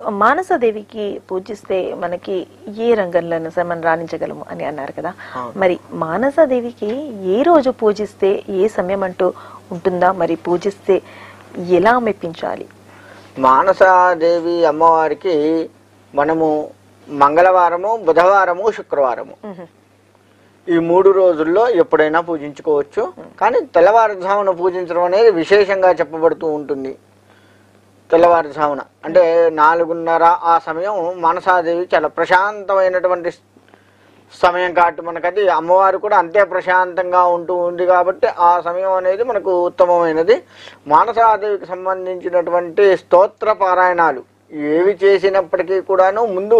మానసదేవికి పూజిస్తే మనకి ఏ రంగంలోనూ సరే మనం రాణించగలము అని అన్నారు కదా. మరి మానసదేవికి ఏ రోజు పూజిస్తే ఏ సమయం అంటూ ఉంటుందా, మరి పూజిస్తే ఎలా మెప్పించాలి? మానసదేవి అమ్మవారికి మనము మంగళవారము, బుధవారము, శుక్రవారము ఈ 3 రోజుల్లో ఎప్పుడైనా పూజించుకోవచ్చు. కానీ తెల్లవారుజామున పూజించడం అనేది విశేషంగా చెప్పబడుతూ ఉంటుంది. తెల్లవారుజామున అంటే 4:30 ఆ సమయం మానసాదేవి చాలా ప్రశాంతమైనటువంటి సమయం కాబట్టి మనకది అమ్మవారు కూడా అంతే ప్రశాంతంగా ఉంది కాబట్టి ఆ సమయం అనేది మనకు ఉత్తమమైనది. మానసాదేవికి సంబంధించినటువంటి స్తోత్ర పారాయణాలు ఏవి చేసినప్పటికీ కూడాను ముందు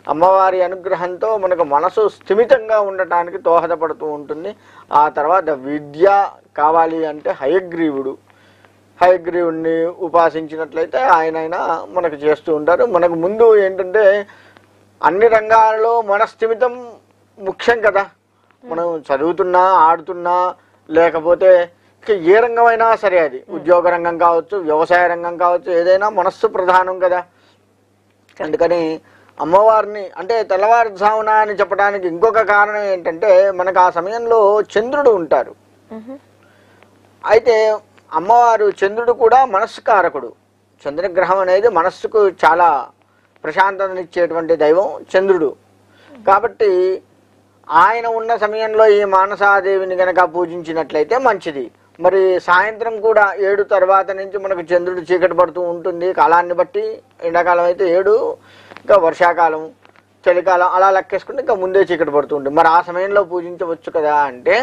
అమ్మవారి అనుగ్రహంతో మనకు మనసు స్థిమితంగా ఉండటానికి దోహదపడుతూ ఉంటుంది. ఆ తర్వాత విద్య కావాలి అంటే హయగ్రీవుడిని ఉపాసించినట్లయితే ఆయనైనా మనకు చేస్తూ ఉంటారు. మనకు ముందు ఏంటంటే అన్ని రంగాలలో మన స్థిమితం ముఖ్యం కదా. మనం చదువుతున్నా, ఆడుతున్నా, లేకపోతే ఏ రంగమైనా సరే, అది ఉద్యోగ రంగం కావచ్చు, వ్యవసాయ రంగం కావచ్చు, ఏదైనా మనస్సు ప్రధానం కదా. అందుకని అమ్మవారిని అంటే తెల్లవారుజామున అని చెప్పడానికి ఇంకొక కారణం ఏంటంటే మనకు ఆ సమయంలో చంద్రుడు ఉంటారు. అయితే అమ్మవారు చంద్రుడు కూడా మనస్సు కారకుడు. చంద్రగ్రహం అనేది మనస్సుకు చాలా ప్రశాంతతనిచ్చేటువంటి దైవం చంద్రుడు. కాబట్టి ఆయన ఉన్న సమయంలో ఈ మానసాదేవిని గనక పూజించినట్లయితే మంచిది. మరి సాయంత్రం కూడా 7 తర్వాత నుంచి మనకు చంద్రుడు చీకటి పడుతూ ఉంటుంది. కాలాన్ని బట్టి ఎండాకాలం అయితే 7, ఇంకా వర్షాకాలం, చలికాలం అలా లెక్కేసుకుంటే ఇంకా ముందే చీకటి పడుతూ ఉంటుంది. మరి ఆ సమయంలో పూజించవచ్చు కదా అంటే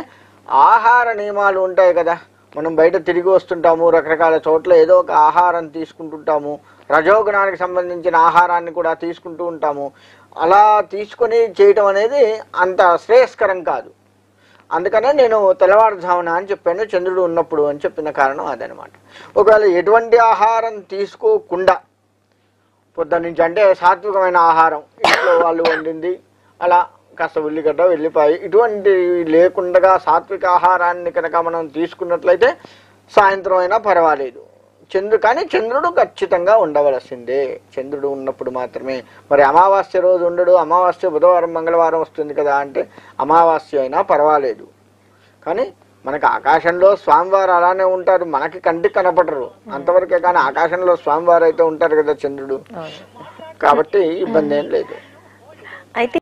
ఆహార నియమాలు ఉంటాయి కదా. మనం బయట తిరిగి వస్తుంటాము, రకరకాల చోట్ల ఏదో ఒక ఆహారం తీసుకుంటుంటాము, రజోగుణానికి సంబంధించిన ఆహారాన్ని కూడా తీసుకుంటూ ఉంటాము. అలా తీసుకొని చేయటం అనేది అంత శ్రేయస్కరం కాదు. అందుకనే నేను తెల్లవారుజామున అని చెప్పాను, చంద్రుడు ఉన్నప్పుడు అని చెప్పిన కారణం అదనమాట. ఒకవేళ ఎటువంటి ఆహారం తీసుకోకుండా పొద్దున్నుంచి అంటే సాత్వికమైన ఆహారం ఇంట్లో వాళ్ళు వండింది, అలా కాస్త ఉల్లిగడ్డ, వెల్లిపాయ ఇటువంటి లేకుండా సాత్విక ఆహారాన్ని కనుక మనం తీసుకున్నట్లయితే సాయంత్రం అయినా పర్వాలేదు. కానీ చంద్రుడు ఖచ్చితంగా ఉండవలసిందే. చంద్రుడు ఉన్నప్పుడు మాత్రమే. మరి అమావాస్య రోజు ఉండడు, అమావాస్య బుధవారం, మంగళవారం వస్తుంది కదా అంటే అమావాస్య అయినా పర్వాలేదు. కానీ మనకు ఆకాశంలో స్వామివారు అలానే ఉంటారు, మనకి కంటికి కనపడరు అంతవరకే. కానీ ఆకాశంలో స్వామివారు అయితే ఉంటారు కదా చంద్రుడు, కాబట్టి ఇబ్బంది ఏం లేదు. అయితే